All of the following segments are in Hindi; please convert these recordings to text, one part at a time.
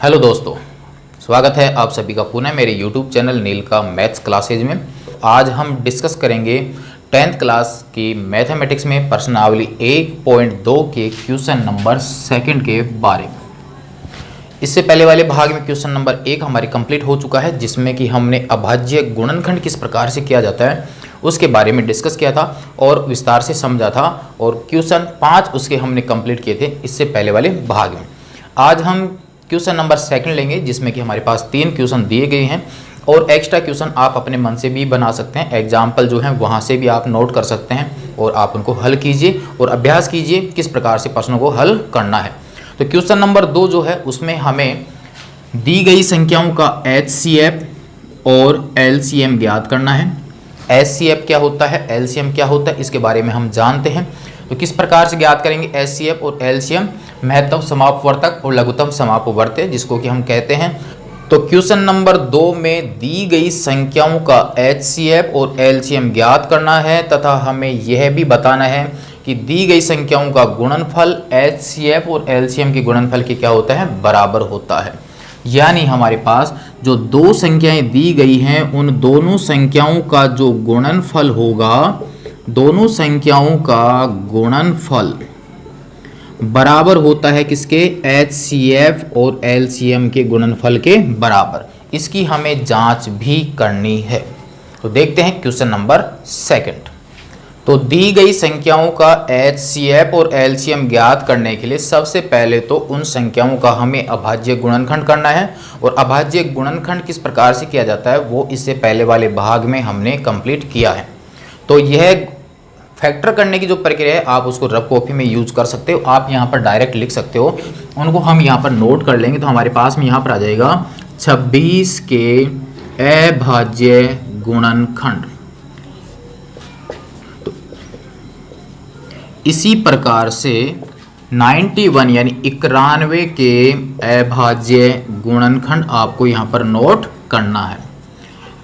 हेलो दोस्तों, स्वागत है आप सभी का पुनः मेरे YouTube चैनल नील का मैथ्स क्लासेज में। आज हम डिस्कस करेंगे 10th क्लास की मैथमेटिक्स में प्रश्नावली 1.2 के क्वेश्चन नंबर 2 के बारे में। इससे पहले वाले भाग में क्वेश्चन नंबर 1 हमारी कंप्लीट हो चुका है, जिसमें कि हमने अभाज्य गुणनखंड किस प्रकार से किया जाता है उसके बारे में डिस्कस किया था और विस्तार से समझा था, और क्वेश्चन 5 उसके हमने कंप्लीट किए थे इससे पहले वाले भाग में। आज हम क्वेश्चन नंबर 2 लेंगे, जिसमें कि हमारे पास 3 क्वेश्चन दिए गए हैं और एक्स्ट्रा क्वेश्चन आप अपने मन से भी बना सकते हैं। एग्जाम्पल जो है वहाँ से भी आप नोट कर सकते हैं और आप उनको हल कीजिए और अभ्यास कीजिए किस प्रकार से प्रश्नों को हल करना है। तो क्वेश्चन नंबर 2 जो है उसमें हमें दी गई संख्याओं का HCF और LCM ज्ञात करना है। HCF क्या होता है, LCM क्या होता है, इसके बारे में हम जानते हैं। तो किस प्रकार से ज्ञात करेंगे HCF और LCM, महत्तम समापवर्तक और लघुत्तम समापवर्त्य जिसको कि हम कहते हैं। तो क्वेश्चन नंबर 2 में दी गई संख्याओं का HCF और LCM ज्ञात करना है तथा हमें यह भी बताना है कि दी गई संख्याओं का गुणनफल HCF और LCM के गुणनफल के क्या होता है, बराबर होता है। यानी हमारे पास जो दो संख्याएं दी गई हैं उन दोनों संख्याओं का जो गुणनफल होगा, दोनों संख्याओं का गुणनफल बराबर होता है किसके, HCF और LCM के गुणनफल के बराबर। इसकी हमें जांच भी करनी है। तो देखते हैं क्वेश्चन नंबर 2। तो दी गई संख्याओं का HCF और LCM ज्ञात करने के लिए सबसे पहले तो उन संख्याओं का हमें अभाज्य गुणनखंड करना है, और अभाज्य गुणनखंड किस प्रकार से किया जाता है वो इससे पहले वाले भाग में हमने कंप्लीट किया है। तो यह फैक्टर करने की जो प्रक्रिया है आप उसको रफ कॉपी में यूज कर सकते हो, आप यहाँ पर डायरेक्ट लिख सकते हो, उनको हम यहाँ पर नोट कर लेंगे। तो हमारे पास में यहाँ पर आ जाएगा 26 के अभाज्य गुणनखंड। तो इसी प्रकार से 91 यानी 91 के अभाज्य गुणनखंड आपको यहाँ पर नोट करना है।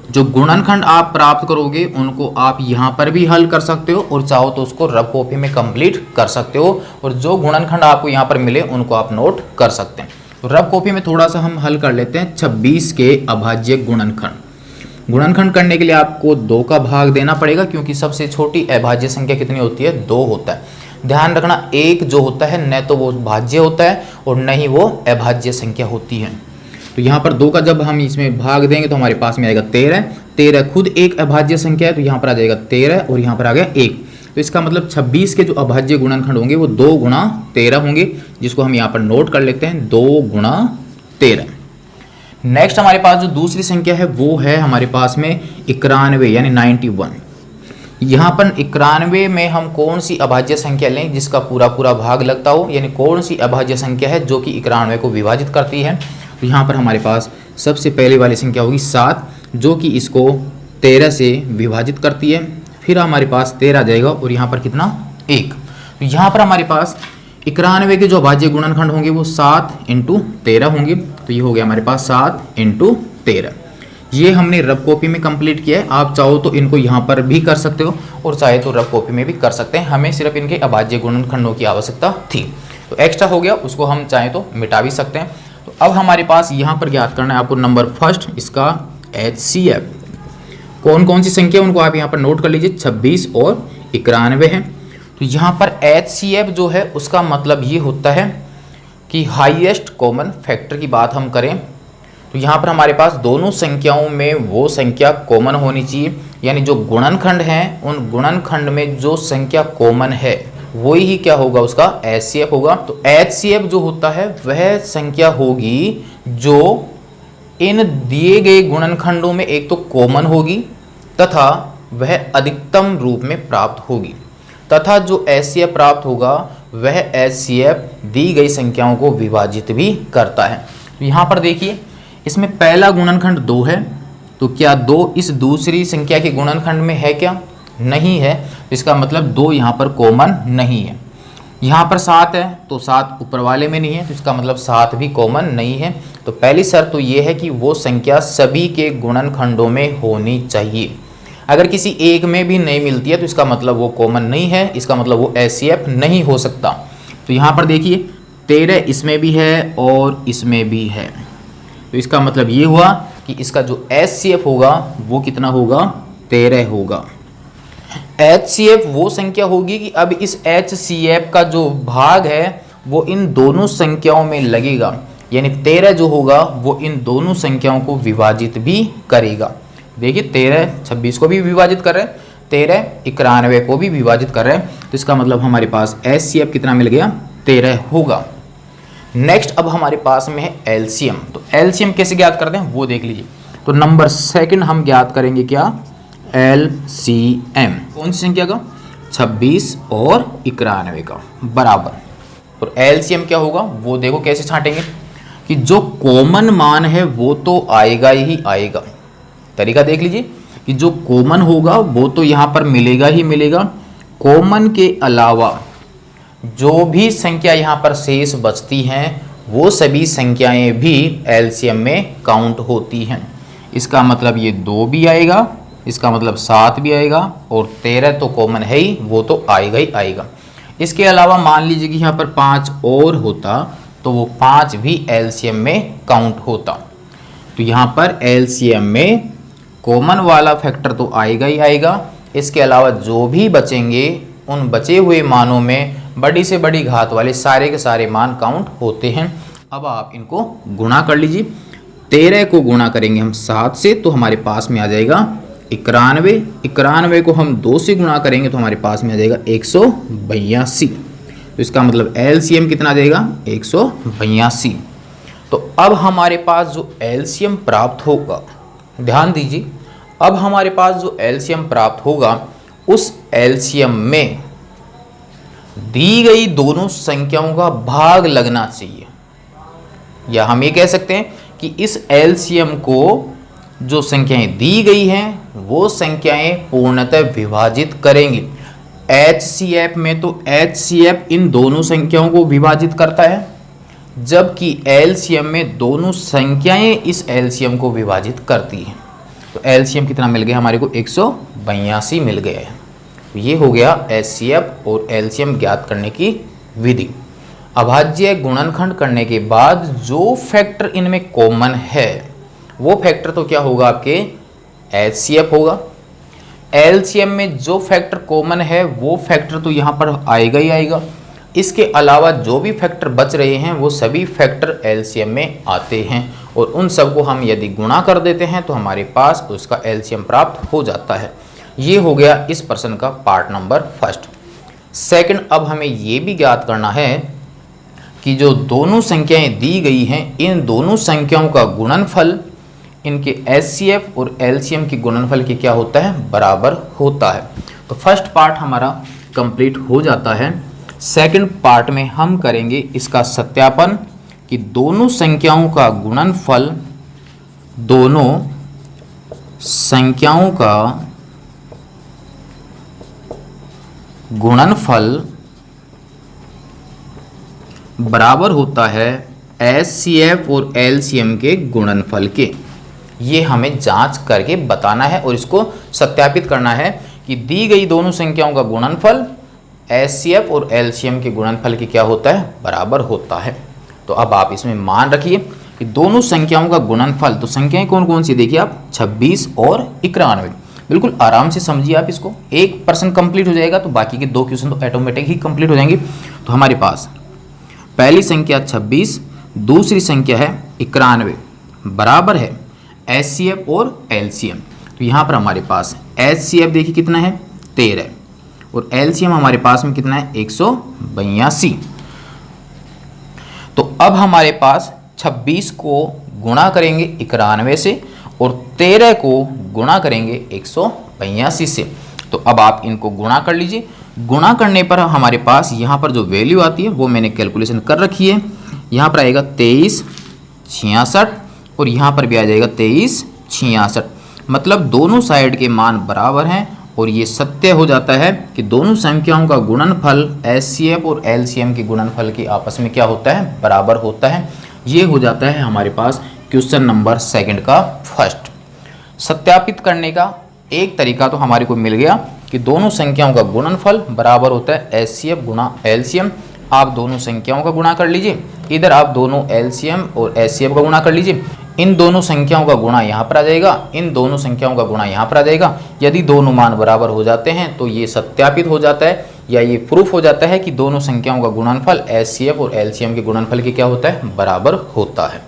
जो गुणनखंड आप प्राप्त करोगे उनको आप यहाँ पर भी हल कर सकते हो और चाहो तो उसको रफ कॉपी में कंप्लीट कर सकते हो, और जो गुणनखंड आपको यहाँ पर मिले उनको आप नोट कर सकते हैं। तो रफ कॉपी में थोड़ा सा हम हल कर लेते हैं 26 के अभाज्य गुणनखंड। गुणनखंड करने के लिए आपको 2 का भाग देना पड़ेगा, क्योंकि सबसे छोटी अभाज्य संख्या कितनी होती है, 2 होता है। ध्यान रखना 1 जो होता है न तो वो भाज्य होता है और न ही वो अभाज्य संख्या होती है। तो यहाँ पर 2 का जब हम इसमें भाग देंगे तो हमारे पास में आएगा 13। 13 खुद एक अभाज्य संख्या है, तो यहाँ पर आ जाएगा 13 और यहाँ पर आ गया 1। तो इसका मतलब 26 के जो अभाज्य गुणनखंड होंगे वो 2 गुणा 13 होंगे, जिसको हम यहाँ पर नोट कर लेते हैं 2 गुणा 13। नेक्स्ट हमारे पास जो दूसरी संख्या है वो है हमारे पास में 91 यानी 91। यहाँ पर 91 में हम कौन सी अभाज्य संख्या लें जिसका पूरा पूरा भाग लगता हो, यानी कौन सी अभाज्य संख्या है जो कि 91 को विभाजित करती है। तो यहाँ पर हमारे पास सबसे पहले वाली संख्या होगी 7, जो कि इसको 13 से विभाजित करती है। फिर हमारे पास 13 आ जाएगा और यहाँ पर कितना, 1। तो यहाँ पर हमारे पास 91 के जो अभाज्य गुणनखंड होंगे वो 7 × 13 होंगे। तो ये हो गया हमारे पास 7 × 13। ये हमने रफ कॉपी में कंप्लीट किया है। आप चाहो तो इनको यहाँ पर भी कर सकते हो और चाहे तो रफ कॉपी में भी कर सकते हैं। हमें सिर्फ इनके अभाज्य गुणनखंडों की आवश्यकता थी, तो एक्स्ट्रा हो गया, उसको हम चाहे तो मिटा भी सकते हैं। तो अब हमारे पास यहाँ पर ज्ञात करना है आपको नंबर फर्स्ट इसका HCF। कौन कौन सी संख्या उनको आप यहाँ पर नोट कर लीजिए, 26 और 91 है। तो यहाँ पर HCF जो है उसका मतलब ये होता है कि हाईएस्ट कॉमन फैक्टर की बात हम करें तो यहाँ पर हमारे पास दोनों संख्याओं में वो संख्या कॉमन होनी चाहिए, यानी जो गुणनखंड हैं उन गुणनखंड में जो संख्या कॉमन है वही ही क्या होगा, उसका HCF होगा। तो HCF जो होता है वह संख्या होगी जो इन दिए गए गुणनखंडों में एक तो कॉमन होगी तथा वह अधिकतम रूप में प्राप्त होगी, तथा जो HCF प्राप्त होगा वह HCF दी गई संख्याओं को विभाजित भी करता है। तो यहाँ पर देखिए इसमें पहला गुणनखंड 2 है, तो क्या 2 इस दूसरी संख्या के गुणनखंड में है क्या, नहीं है। इसका मतलब 2 यहाँ पर कॉमन नहीं है। यहाँ पर 7 है तो 7 ऊपर वाले में नहीं है, तो इसका मतलब 7 भी कॉमन नहीं है। तो पहली शर्त तो ये है कि वो संख्या सभी के गुणनखंडों में होनी चाहिए। अगर किसी एक में भी नहीं मिलती है तो इसका मतलब वो कॉमन नहीं है, इसका मतलब वो HCF नहीं हो सकता। तो यहाँ पर देखिए 13 इसमें भी है और इसमें भी है, तो इसका मतलब ये हुआ कि इसका जो HCF होगा वो कितना होगा, 13 होगा। HCF वो संख्या होगी कि अब इस HCF का जो भाग है वो इन दोनों संख्याओं में लगेगा, यानी 13 जो होगा वो इन दोनों संख्याओं को विभाजित भी करेगा। देखिए 13 26 को भी विभाजित कर रहे हैं, 13 91 को भी विभाजित कर रहे हैं, तो इसका मतलब हमारे पास HCF कितना मिल गया, 13 होगा। नेक्स्ट अब हमारे पास में है LCM। तो LCM कैसे ज्ञात करते हैं वो देख लीजिए। तो नंबर सेकंड हम ज्ञात करेंगे क्या, LCM। कौन सी संख्या का, 26 और 91 का बराबर। और LCM क्या होगा वो देखो कैसे छांटेंगे कि जो कॉमन मान है वो तो आएगा ही आएगा। तरीका देख लीजिए कि जो कॉमन होगा वो तो यहाँ पर मिलेगा ही मिलेगा, कॉमन के अलावा जो भी संख्या यहाँ पर शेष बचती हैं वो सभी संख्याएं भी LCM में काउंट होती हैं। इसका मतलब ये 2 भी आएगा, इसका मतलब 7 भी आएगा, और 13 तो कॉमन है ही, वो तो आएगा ही आएगा। इसके अलावा मान लीजिए कि यहाँ पर 5 और होता तो वो 5 भी LCM में काउंट होता। तो यहाँ पर LCM में कॉमन वाला फैक्टर तो आएगा ही आएगा, इसके अलावा जो भी बचेंगे उन बचे हुए मानों में बड़ी से बड़ी घात वाले सारे के सारे मान काउंट होते हैं। अब आप इनको गुणा कर लीजिए। 13 को गुणा करेंगे हम 7 से तो हमारे पास में आ जाएगा 91। 91 को हम 2 से गुणा करेंगे तो हमारे पास में आ जाएगा 182। तो इसका मतलब LCM कितना आ जाएगा, 182। तो अब हमारे पास जो LCM प्राप्त होगा, ध्यान दीजिए, अब हमारे पास जो LCM प्राप्त होगा उस LCM में दी गई दोनों संख्याओं का भाग लगना चाहिए, या हम ये कह सकते हैं कि इस LCM को जो संख्याएं दी गई हैं वो संख्याएं पूर्णतः विभाजित करेंगी। HCF में तो HCF इन दोनों संख्याओं को विभाजित करता है, जबकि LCM में दोनों संख्याएं इस LCM को विभाजित करती हैं। तो LCM कितना मिल गया हमारे को, 182 मिल गया है। ये हो गया HCF और LCM ज्ञात करने की विधि। अभाज्य गुणनखंड करने के बाद जो फैक्टर इनमें कॉमन है वो फैक्टर तो क्या होगा, आपके HCF होगा। LCM में जो फैक्टर कॉमन है वो फैक्टर तो यहाँ पर आएगा ही आएगा। इसके अलावा जो भी फैक्टर बच रहे हैं वो सभी फैक्टर LCM में आते हैं, और उन सबको हम यदि गुणा कर देते हैं तो हमारे पास उसका LCM प्राप्त हो जाता है। ये हो गया इस प्रश्न का पार्ट नंबर फर्स्ट। सेकंड, अब हमें ये भी ज्ञात करना है कि जो दोनों संख्याएं दी गई हैं इन दोनों संख्याओं का गुणनफल इनके HCF और LCM के गुणनफल के क्या होता है, बराबर होता है। तो फर्स्ट पार्ट हमारा कंप्लीट हो जाता है। सेकंड पार्ट में हम करेंगे इसका सत्यापन कि दोनों संख्याओं का गुणनफल, दोनों संख्याओं का गुणनफल बराबर होता है HCF और LCM के गुणनफल के। ये हमें जांच करके बताना है और इसको सत्यापित करना है कि दी गई दोनों संख्याओं का गुणनफल HCF और LCM के गुणनफल के क्या होता है, बराबर होता है। तो अब आप इसमें मान रखिए कि दोनों संख्याओं का गुणनफल, तो संख्याएं कौन कौन सी देखिए आप, 26 और 91। बिल्कुल आराम से समझिए आप इसको, एक पर्सन कंप्लीट हो जाएगा तो बाकी के 2 क्वेश्चन तो ऑटोमेटिक ही कंप्लीट हो जाएंगे। तो हमारे पास पहली संख्या 26, दूसरी संख्या है 91, बराबर है HCF और LCM। तो यहाँ पर हमारे पास HCF देखिए कितना है, 13, और LCM हमारे पास में कितना है, 182। तो अब हमारे पास 26 को गुणा करेंगे 91 से और 13 को गुणा करेंगे 182 से। तो अब आप इनको गुणा कर लीजिए। गुणा करने पर हमारे पास यहाँ पर जो वैल्यू आती है वो मैंने कैलकुलेशन कर रखी है। यहाँ पर आएगा 2366 और यहाँ पर भी आ जाएगा 2366। मतलब दोनों साइड के मान बराबर हैं और ये सत्य हो जाता है कि दोनों संख्याओं का गुणनफल HCF और LCM के गुणनफल के आपस में क्या होता है, बराबर होता है। ये हो जाता है हमारे पास क्वेश्चन नंबर सेकंड का फर्स्ट। सत्यापित करने का एक तरीका तो हमारे को मिल गया कि दोनों संख्याओं का गुणनफल बराबर होता है HCF गुणा LCM। आप दोनों संख्याओं का गुणा कर लीजिए, इधर आप दोनों एलसीएम और एचसीएफ का गुणा कर लीजिए। इन दोनों संख्याओं का गुणा यहाँ पर आ जाएगा, इन दोनों संख्याओं का गुणा यहाँ पर आ जाएगा। यदि दोनों मान बराबर हो जाते हैं तो ये सत्यापित हो जाता है या ये प्रूफ हो जाता है कि दोनों संख्याओं का गुणनफल एचसीएफ और एलसीएम के गुणनफल के क्या होता है, बराबर होता है।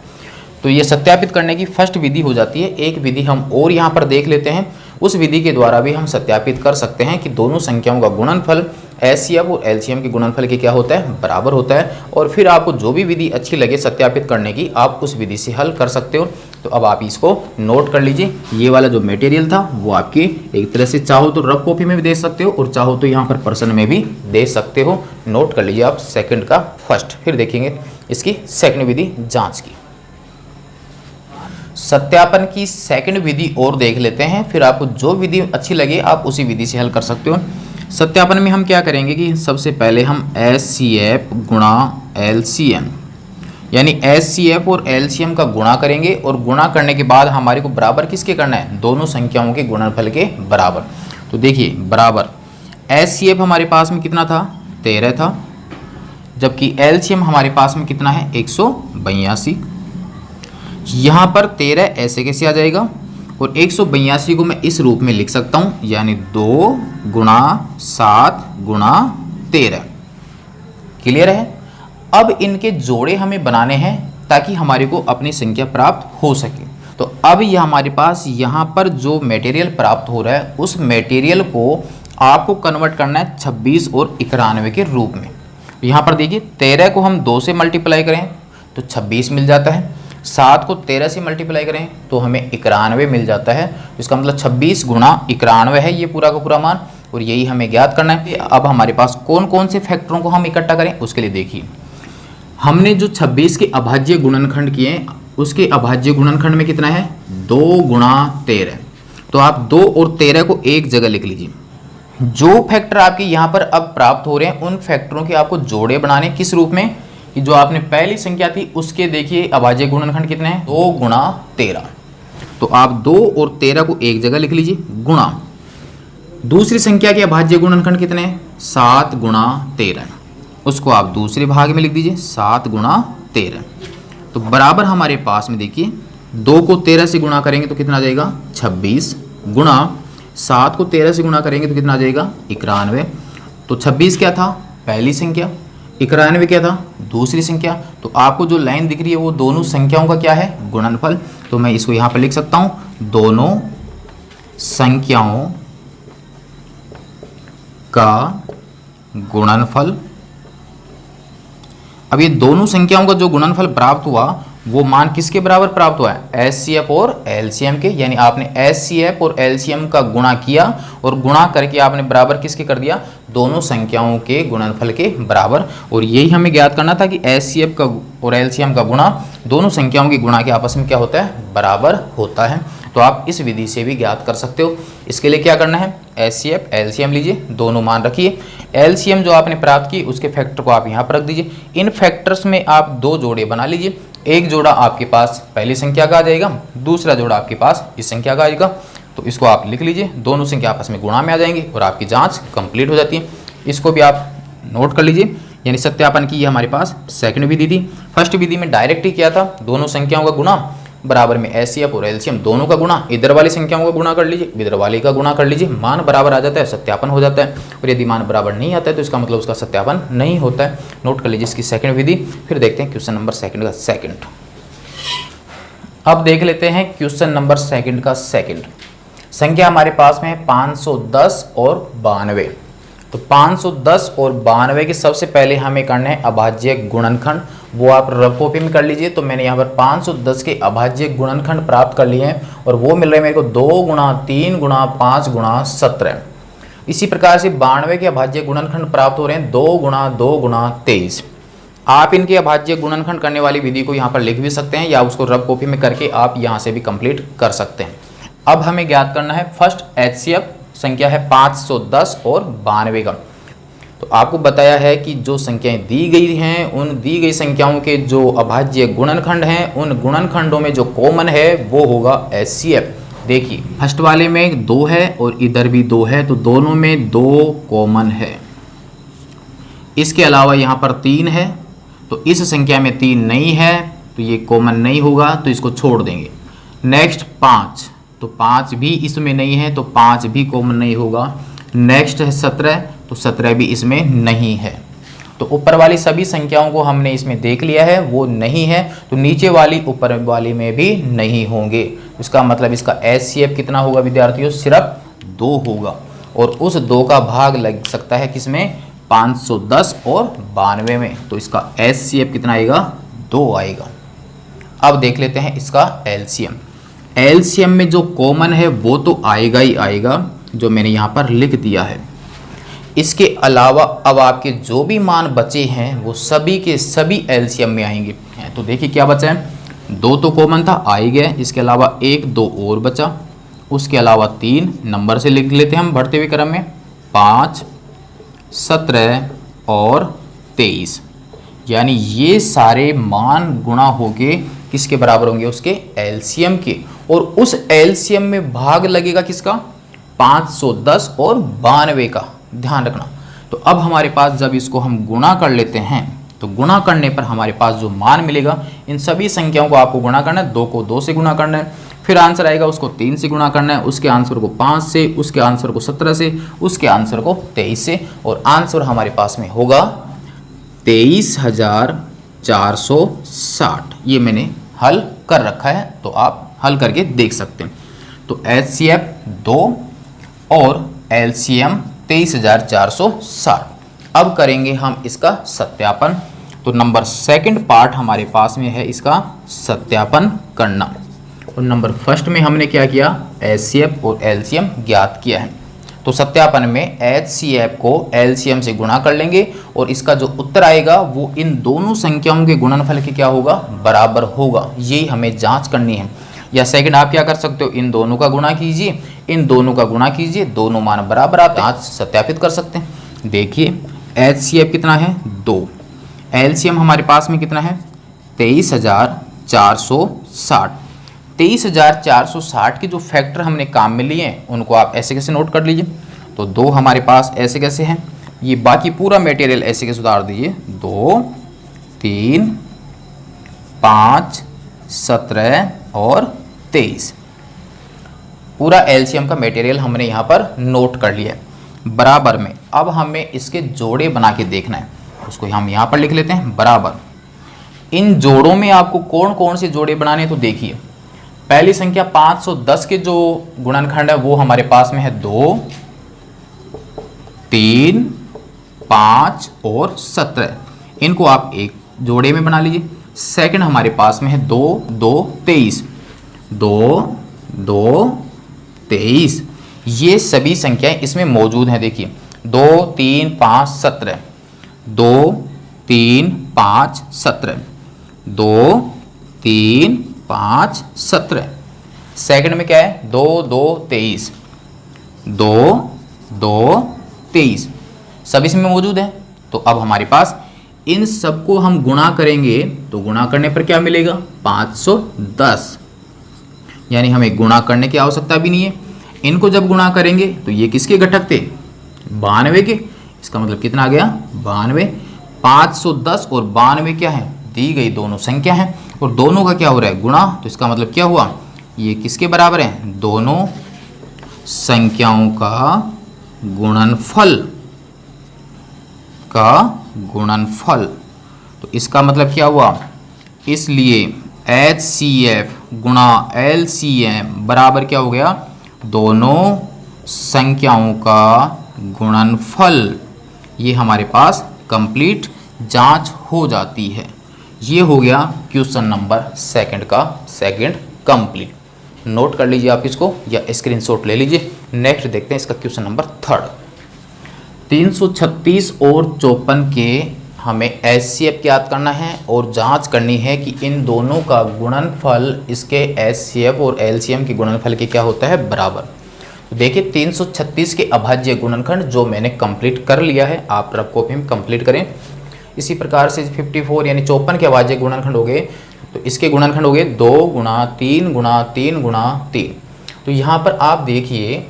तो ये सत्यापित करने की फर्स्ट विधि हो जाती है। एक विधि हम और यहाँ पर देख लेते हैं, उस विधि के द्वारा भी हम सत्यापित कर सकते हैं कि दोनों संख्याओं का गुणनफल एचसीएफ और एलसीएम के गुणनफल के क्या होता है, बराबर होता है। और फिर आपको जो भी विधि अच्छी लगे सत्यापित करने की, आप उस विधि से हल कर सकते हो। तो अब आप इसको नोट कर लीजिए। ये वाला जो मटेरियल था वो आपकी एक तरह से चाहो तो रफ कॉपी में भी दे सकते हो और चाहो तो यहाँ पर प्रश्न में भी दे सकते हो। नोट कर लीजिए आप सेकंड का फर्स्ट, फिर देखेंगे इसकी सेकंड विधि जांच की। सत्यापन की सेकंड विधि और देख लेते हैं, फिर आपको जो विधि अच्छी लगे आप उसी विधि से हल कर सकते हो। सत्यापन में हम क्या करेंगे कि सबसे पहले हम एचसीएफ गुणा एलसीएम यानी एचसीएफ और एलसीएम का गुणा करेंगे और गुणा करने के बाद हमारे को बराबर किसके करना है, दोनों संख्याओं के गुणनफल के बराबर। तो देखिए बराबर एचसीएफ हमारे पास में कितना था, 13 था, जबकि एलसीएम हमारे पास में कितना है, 182। यहाँ पर 13 ऐसे कैसे आ जाएगा और 182 को मैं इस रूप में लिख सकता हूँ, यानी 2 गुणा 7 गुणा 13। क्लियर है। अब इनके जोड़े हमें बनाने हैं ताकि हमारे को अपनी संख्या प्राप्त हो सके। तो अब यह हमारे पास यहाँ पर जो मटेरियल प्राप्त हो रहा है उस मटेरियल को आपको कन्वर्ट करना है 26 और 91 के रूप में। यहाँ पर देखिए 13 को हम 2 से मल्टीप्लाई करें तो 26 मिल जाता है, 7 को 13 से मल्टीप्लाई करें तो हमें 91 मिल जाता है। इसका मतलब 26 गुणा 91 है ये पूरा का पूरा मान, और यही हमें ज्ञात करना है। अब हमारे पास कौन कौन से फैक्टरों को हम इकट्ठा करें उसके लिए देखिए, हमने जो 26 के अभाज्य गुणनखंड किए उसके अभाज्य गुणनखंड में कितना है, 2 गुणा 13। तो आप 2 और 13 को एक जगह लिख लीजिए। जो फैक्टर आपके यहाँ पर अब प्राप्त हो रहे हैं उन फैक्टरों के आपको जोड़े बनाने, किस रूप में कि जो आपने पहली संख्या थी उसके देखिए अभाज्य गुणनखंड कितने हैं, 2 गुणा 13। तो आप 2 और 13 को एक जगह लिख लीजिए, गुणा दूसरी संख्या के अभाज्य गुणनखंड कितने हैं, 7 गुणा 13, उसको आप दूसरे भाग में लिख दीजिए 7 गुणा 13। तो बराबर हमारे पास में देखिए 2 को 13 से गुणा करेंगे तो कितना आ जाएगा, 26 गुणा 7 को 13 से गुणा करेंगे तो कितना आ जाएगा, 91। तो 26 क्या था, पहली संख्या, 91 क्या था, दूसरी संख्या। तो आपको जो लाइन दिख रही है वो दोनों संख्याओं का क्या है, गुणनफल। तो मैं इसको यहाँ पर लिख सकता हूँ, दोनों संख्याओं का गुणनफल। अब ये दोनों संख्याओं का जो गुणनफल प्राप्त हुआ वो मान किसके बराबर प्राप्त हुआ है, एचसीएफ और एलसीएम के। यानी आपने एचसीएफ और एलसीएम का गुणा किया और गुणा करके आपने बराबर किसके कर दिया, दोनों संख्याओं के गुणनफल के बराबर। और यही हमें ज्ञात करना था कि एचसीएफ का और एलसीएम का गुणा दोनों संख्याओं के गुणा के आपस में क्या होता है, बराबर होता है। तो आप इस विधि से भी ज्ञात कर सकते हो। इसके लिए क्या करना है, एचसीएफ एलसीएम लीजिए, दोनों मान रखिए। एलसीएम जो आपने प्राप्त की उसके फैक्टर को आप यहाँ पर रख दीजिए। इन फैक्टर्स में आप 2 जोड़े बना लीजिए। एक जोड़ा आपके पास पहली संख्या का आ जाएगा, दूसरा जोड़ा आपके पास इस संख्या का आएगा। तो इसको आप लिख लीजिए, दोनों संख्या आपस में गुणा में आ जाएंगे और आपकी जांच कंप्लीट हो जाती है। इसको भी आप नोट कर लीजिए। यानी सत्यापन की ये हमारे पास सेकंड विधि थी। फर्स्ट विधि में डायरेक्ट ही किया था, दोनों संख्याओं का गुणा बराबर में एचसीएफ और एलसीएम दोनों का गुणा, इधर वाली संख्याओं का गुणा कर लीजिए, इधर वाली का गुणा कर लीजिए, मान बराबर आ जाता है, सत्यापन हो जाता है। और यदि मान बराबर नहीं आता है तो इसका मतलब उसका सत्यापन नहीं होता है। नोट कर लीजिए इसकी सेकंड विधि। फिर देखते हैं क्वेश्चन नंबर सेकंड का सेकंड। अब देख लेते हैं क्वेश्चन नंबर सेकंड का सेकंड। संख्या हमारे पास में है 510 और 92। तो 510 और 92 के सबसे पहले हमें करना है अभाज्य गुणनखंड, वो आप रफ कॉपी में कर लीजिए। तो मैंने यहाँ पर 510 के अभाज्य गुणनखंड प्राप्त कर लिए हैं और वो मिल रहे हैं मेरे को 2 गुणा 3 गुणा 5 गुणा 17। इसी प्रकार से 92 के अभाज्य गुणनखंड प्राप्त हो रहे हैं 2 गुणा 2 गुणा 23। आप इनके अभाज्य गुणनखंड करने वाली विधि को यहाँ पर लिख भी सकते हैं या उसको रफ कॉपी में करके आप यहाँ से भी कंप्लीट कर सकते हैं। अब हमें ज्ञात करना है फर्स्ट एचसीएफ, संख्या है 510 और 92 का। तो आपको बताया है कि जो संख्याएं दी गई हैं उन दी गई संख्याओं के जो अभाज्य गुणनखंड हैं उन गुणनखंडों में जो कॉमन है वो होगा एचसीएफ। देखिए फर्स्ट वाले में 2 है और इधर भी 2 है, तो दोनों में 2 कॉमन है। इसके अलावा यहाँ पर 3 है, तो इस संख्या में 3 नहीं है तो ये कॉमन नहीं होगा, तो इसको छोड़ देंगे। नेक्स्ट 5, तो 5 भी इसमें नहीं है तो 5 भी कॉमन नहीं होगा। नेक्स्ट है 17, तो 17 भी इसमें नहीं है। तो ऊपर वाली सभी संख्याओं को हमने इसमें देख लिया है, वो नहीं है, तो नीचे वाली ऊपर वाली में भी नहीं होंगे। इसका मतलब इसका HCF कितना होगा विद्यार्थियों? सिर्फ 2 होगा, और उस 2 का भाग लग सकता है किसमें? 510 और 92 में। तो इसका HCF कितना आएगा? 2 आएगा। अब देख लेते हैं इसका LCM। LCM में जो कॉमन है वो तो आएगा ही आएगा, जो मैंने यहाँ पर लिख दिया है। इसके अलावा अब आपके जो भी मान बचे हैं वो सभी के सभी LCM में आएंगे। तो देखिए क्या बचा है, 2 तो कॉमन था, आ ही गया। इसके अलावा 1 2 और बचा, उसके अलावा 3 नंबर से लिख लेते हैं हम बढ़ते हुए क्रम में, 5 17 और 23। यानी ये सारे मान गुणा होके किसके बराबर होंगे? उसके LCM के, और उस LCM में भाग लगेगा किसका? 510 और 92 का, ध्यान रखना। तो अब हमारे पास जब इसको हम गुणा कर लेते हैं तो गुणा करने पर हमारे पास जो मान मिलेगा, इन सभी संख्याओं को आपको गुणा करना है। 2 को 2 से गुणा करना है, फिर आंसर आएगा उसको 3 से गुणा करना है, उसके आंसर को 5 से, उसके आंसर को 17 से, उसके आंसर को 23 से, और आंसर हमारे पास में होगा 23,460। ये मैंने हल कर रखा है, तो आप हल करके देख सकते हैं। तो HCF 2 और LCM 23,460। अब करेंगे हम इसका सत्यापन। तो नंबर 2 पार्ट हमारे पास में है इसका सत्यापन करना, और नंबर 1 में हमने क्या किया? HCF और LCM ज्ञात किया है। तो सत्यापन में HCF को LCM से गुणा कर लेंगे, और इसका जो उत्तर आएगा वो इन दोनों संख्याओं के गुणनफल के क्या होगा? बराबर होगा। यही हमें जांच करनी है। या सेकंड आप क्या कर सकते हो, इन दोनों का गुणा कीजिए, इन दोनों का गुणा कीजिए, दोनों मान बराबर आते हैं, आज सत्यापित कर सकते हैं। देखिए HCF कितना है? 2। LCM हमारे पास में कितना है? 23,460। 23,460 के जो फैक्टर हमने काम में लिए हैं उनको आप ऐसे कैसे नोट कर लीजिए। तो 2 हमारे पास ऐसे कैसे हैं, ये बाकी पूरा मटेरियल ऐसे कैसे उतार दीजिए, 2 3 5 17 और 23। पूरा LCM का मटेरियल हमने यहाँ पर नोट कर लिया है बराबर में। अब हमें इसके जोड़े बना के देखना है, उसको हम यहाँ पर लिख लेते हैं बराबर। इन जोड़ों में आपको कौन कौन से जोड़े बनाने हैं, तो देखिए पहली संख्या 510 के जो गुणनखंड है वो हमारे पास में है 2 3 5 और 17। इनको आप एक जोड़े में बना लीजिए। सेकंड हमारे पास में है 2 2 23, 2 2 23। ये सभी संख्याएं इसमें मौजूद हैं। देखिए 2 3 5 17, 2 3 5 17, 2 3 5 17। सेकंड में क्या है? 2 2 23, 2 2 23, सब इसमें मौजूद है। तो अब हमारे पास इन सबको हम गुणा करेंगे, तो गुणा करने पर क्या मिलेगा? 510। यानी हमें गुणा करने की आवश्यकता भी नहीं है। इनको जब गुणा करेंगे तो ये किसके घटक थे? 92 के। इसका मतलब कितना आ गया? 92। 510 और 92 क्या है? दी गई दोनों संख्या है, और दोनों का क्या हो रहा है? गुणा। तो इसका मतलब क्या हुआ? ये किसके बराबर है? दोनों संख्याओं का गुणनफल। तो इसका मतलब क्या हुआ? इसलिए HCF गुणा LCM बराबर क्या हो गया? दोनों संख्याओं का गुणनफल। ये हमारे पास कंप्लीट जांच हो जाती है। ये हो गया क्वेश्चन नंबर 2 का सेकंड कंप्लीट। नोट कर लीजिए आप इसको या स्क्रीनशॉट ले लीजिए। नेक्स्ट देखते हैं इसका क्वेश्चन नंबर 3। 336 और 54 के हमें HCF ज्ञात करना है और जांच करनी है कि इन दोनों का गुणनफल इसके HCF और LCM के गुणनफल के क्या होता है? बराबर। तो देखिए 336 के अभाज्य गुणनखंड जो मैंने कंप्लीट कर लिया है, आप रफ कॉपी में कंप्लीट करें। इसी प्रकार से 54 यानी 54 के अभाज्य गुणनखंड हो गए, तो इसके गुणनखंड हो गए 2 गुणा 3 गुणा 3 गुणा 3। तो यहाँ पर आप देखिए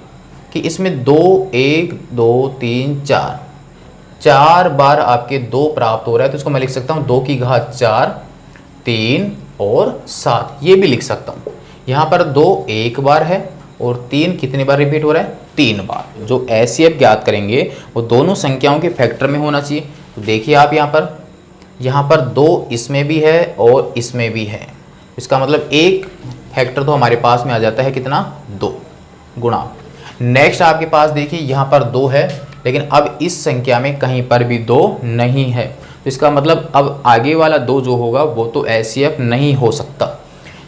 कि इसमें 2 1 2 3 4 4 बार आपके 2 प्राप्त हो रहा है, तो इसको मैं लिख सकता हूँ 2 की घात 4, 3 और 7, ये भी लिख सकता हूँ। यहाँ पर 2 एक बार है और 3 कितनी बार रिपीट हो रहा है, 3 बार। जो HCF ज्ञात करेंगे वो दोनों संख्याओं के फैक्टर में होना चाहिए। तो देखिए आप यहाँ पर 2 इसमें भी है और इसमें भी है, इसका मतलब एक फैक्टर तो हमारे पास में आ जाता है कितना, 2 गुणा। नेक्स्ट आपके पास देखिए यहाँ पर 2 है, लेकिन अब इस संख्या में कहीं पर भी 2 नहीं है, तो इसका मतलब अब आगे वाला 2 जो होगा वो तो HCF नहीं हो सकता।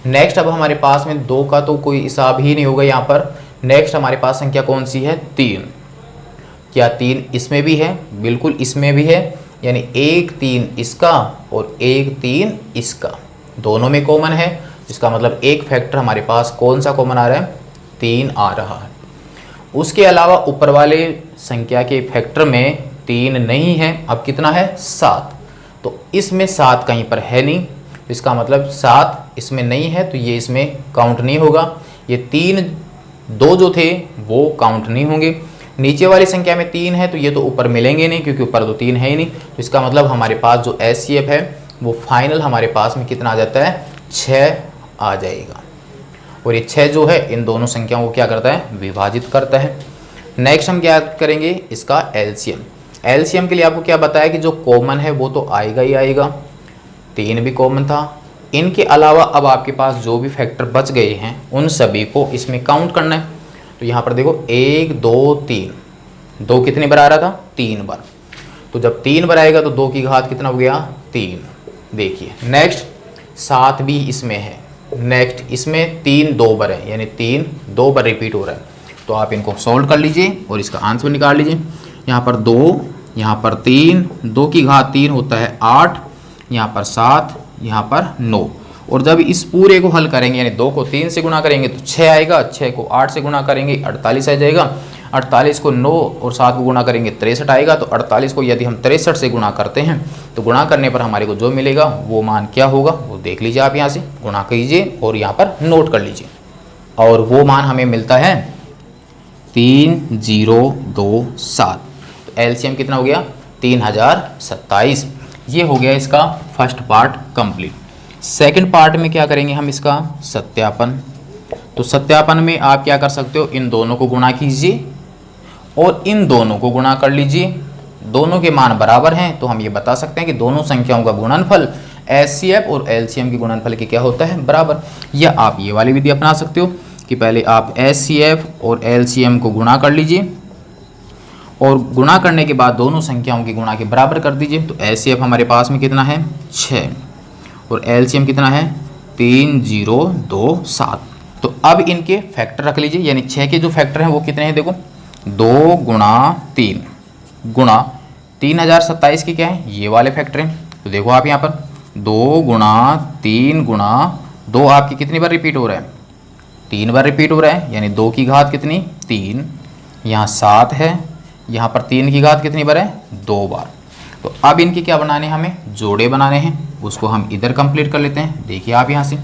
नेक्स्ट अब हमारे पास में 2 का तो कोई हिसाब ही नहीं होगा यहाँ पर। नेक्स्ट हमारे पास संख्या कौन सी है, 3। क्या 3 इसमें भी है, बिल्कुल इसमें भी है, यानी 1 3 इसका और 1 3 इसका, दोनों में कॉमन है। इसका मतलब एक फैक्टर हमारे पास कौन सा कॉमन आ रहा है, 3 आ रहा है। उसके अलावा ऊपर वाले संख्या के फैक्टर में 3 नहीं है, अब कितना है, 7। तो इसमें 7 कहीं पर है नहीं, इसका मतलब 7 इसमें नहीं है, तो ये इसमें काउंट नहीं होगा। ये 3 2 जो थे वो काउंट नहीं होंगे। नीचे वाली संख्या में 3 है, तो ये तो ऊपर मिलेंगे नहीं, क्योंकि ऊपर तो 3 है ही नहीं। तो इसका मतलब हमारे पास जो HCF है वो फाइनल हमारे पास में कितना आ जाता है, 6 आ जाएगा। और ये 6 जो है इन दोनों संख्याओं को क्या करता है, विभाजित करता है। नेक्स्ट हम क्या करेंगे, इसका LCM। LCM के लिए आपको क्या बताया कि जो कॉमन है वो तो आएगा ही आएगा, 3 भी कॉमन था। इनके अलावा अब आपके पास जो भी फैक्टर बच गए हैं उन सभी को इसमें काउंट करना है। तो यहाँ पर देखो 1 2 3, 2 कितनी बार आ रहा था, 3 बार। तो जब 3 बार आएगा तो 2 की घात कितना हो गया, 3। देखिए नेक्स्ट 7 भी इसमें है। नेक्स्ट इसमें 3 2 बार है, यानी 3 2 बार रिपीट हो रहा है। तो आप इनको सॉल्व कर लीजिए और इसका आंसर निकाल लीजिए। यहाँ पर 2, यहाँ पर 3, 2 की घात 3 होता है 8, यहाँ पर 7, यहाँ पर 9। और जब इस पूरे को हल करेंगे, यानी 2 को 3 से गुणा करेंगे तो 6 आएगा, 6 को 8 से गुणा करेंगे 48 आ जाएगा, 48 को 9 और 7 को गुणा करेंगे 63 आएगा। तो 48 को यदि हम 63 से गुणा करते हैं तो गुणा करने पर हमारे को जो मिलेगा वो मान क्या होगा, वो देख लीजिए आप। यहाँ से गुणा कीजिए और यहाँ पर नोट कर लीजिए, और वो मान हमें मिलता है 3027। तो LCM कितना हो गया, 3027। ये हो गया इसका first part complete. Second part में क्या करेंगे हम, इसका सत्यापन। तो सत्यापन में आप क्या कर सकते हो, इन दोनों को गुणा कीजिए और इन दोनों को गुणा कर लीजिए। दोनों के मान बराबर हैं तो हम ये बता सकते हैं कि दोनों संख्याओं का गुणनफल HCF और LCM के गुणनफल के क्या होता है, बराबर। या आप ये वाली विधि अपना सकते हो कि पहले आप HCF और LCM को गुणा कर लीजिए और गुणा करने के बाद दोनों संख्याओं की गुणा के बराबर कर दीजिए। तो HCF हमारे पास में कितना है, 6, और LCM कितना है, 3027। तो अब इनके फैक्टर रख लीजिए, यानी 6 के जो फैक्टर हैं वो कितने हैं, देखो 2 गुणा 3 गुणा 3027 के क्या है, ये वाले फैक्टर हैं। तो देखो आप यहाँ पर 2 गुणा 3 गुणा 2 आपकी कितनी बार रिपीट हो रहा है, 3 बार रिपीट हो रहा है, यानी 2 की घात कितनी, 3। यहाँ 7 है, यहाँ पर 3 की घात कितनी बार है, 2 बार। तो अब इनके क्या बनाने हैं, हमें जोड़े बनाने हैं, उसको हम इधर कंप्लीट कर लेते हैं। देखिए आप यहाँ से,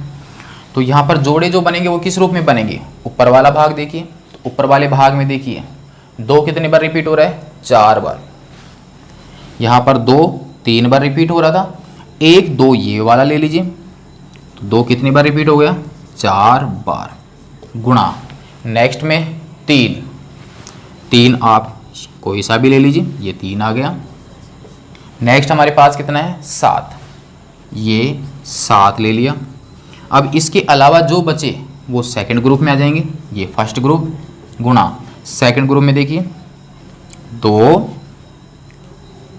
तो यहाँ पर जोड़े जो बनेंगे वो किस रूप में बनेंगे, ऊपर वाला भाग देखिए। तो ऊपर वाले भाग में देखिए 2 कितनी बार रिपीट हो रहा है, 4 बार। यहाँ पर 2 3 बार रिपीट हो रहा था, 1 2 ये वाला ले लीजिए, तो 2 कितनी बार रिपीट हो गया, 4 बार। गुणा नेक्स्ट में 3 आप कोई सा भी ले लीजिए, ये 3 आ गया। नेक्स्ट हमारे पास कितना है, 7, ये 7 ले लिया। अब इसके अलावा जो बचे वो सेकंड ग्रुप में आ जाएंगे, ये फर्स्ट ग्रुप। गुणा सेकंड ग्रुप में देखिए 2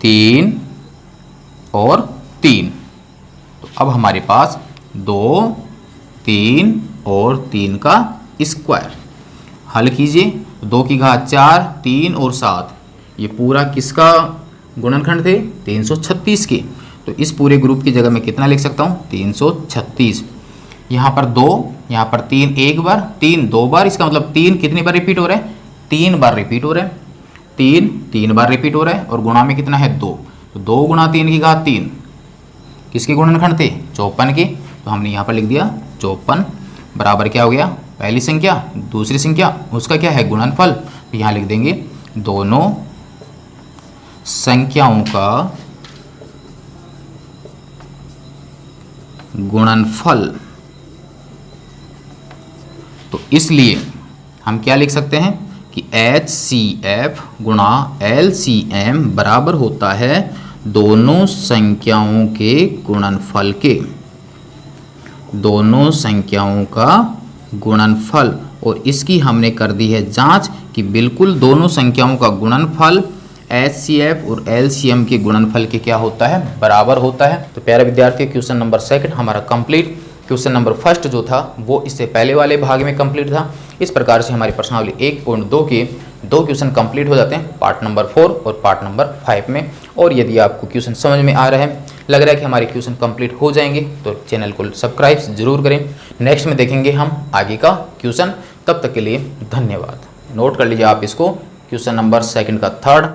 3 और 3। तो अब हमारे पास 2 3 और 3 का स्क्वायर। हल कीजिए, 2 की घात 4, 3 और 7, ये पूरा किसका गुणनखंड थे, 336 के। तो इस पूरे ग्रुप की जगह मैं कितना लिख सकता हूँ, 336। यहाँ पर 2, यहाँ पर 3 एक बार, 3 2 बार, इसका मतलब 3 कितनी बार रिपीट हो रहा है, 3 बार रिपीट हो रहा है। 3 बार रिपीट हो रहा है और गुणा में कितना है, 2। तो 2 गुणा 3 की घात 3 किसके गुणनखंड थे, 54 के। तो हमने यहाँ पर लिख दिया 54 बराबर क्या हो गया, पहली संख्या दूसरी संख्या उसका क्या है, गुणनफल। तो यहाँ लिख देंगे दोनों संख्याओं का गुणनफल। तो इसलिए हम क्या लिख सकते हैं कि HCF गुणा LCM बराबर होता है दोनों संख्याओं के गुणनफल के, दोनों संख्याओं का गुणनफल। और इसकी हमने कर दी है जांच कि बिल्कुल दोनों संख्याओं का गुणनफल HCF और LCM के गुणनफल के क्या होता है, बराबर होता है। तो प्यारे विद्यार्थी, क्वेश्चन नंबर 2 हमारा कंप्लीट। क्वेश्चन नंबर 1 जो था वो इससे पहले वाले भाग में कंप्लीट था। इस प्रकार से हमारी प्रश्नावली 1.2 के 2 क्वेश्चन कंप्लीट हो जाते हैं, पार्ट नंबर 4 और पार्ट नंबर 5 में। और यदि आपको क्वेश्चन समझ में आ रहा है, लग रहा है कि हमारे क्वेश्चन कंप्लीट हो जाएंगे, तो चैनल को सब्सक्राइब जरूर करें। नेक्स्ट में देखेंगे हम आगे का क्वेश्चन। तब तक के लिए धन्यवाद। नोट कर लीजिए आप इसको, क्वेश्चन नंबर 2 का 3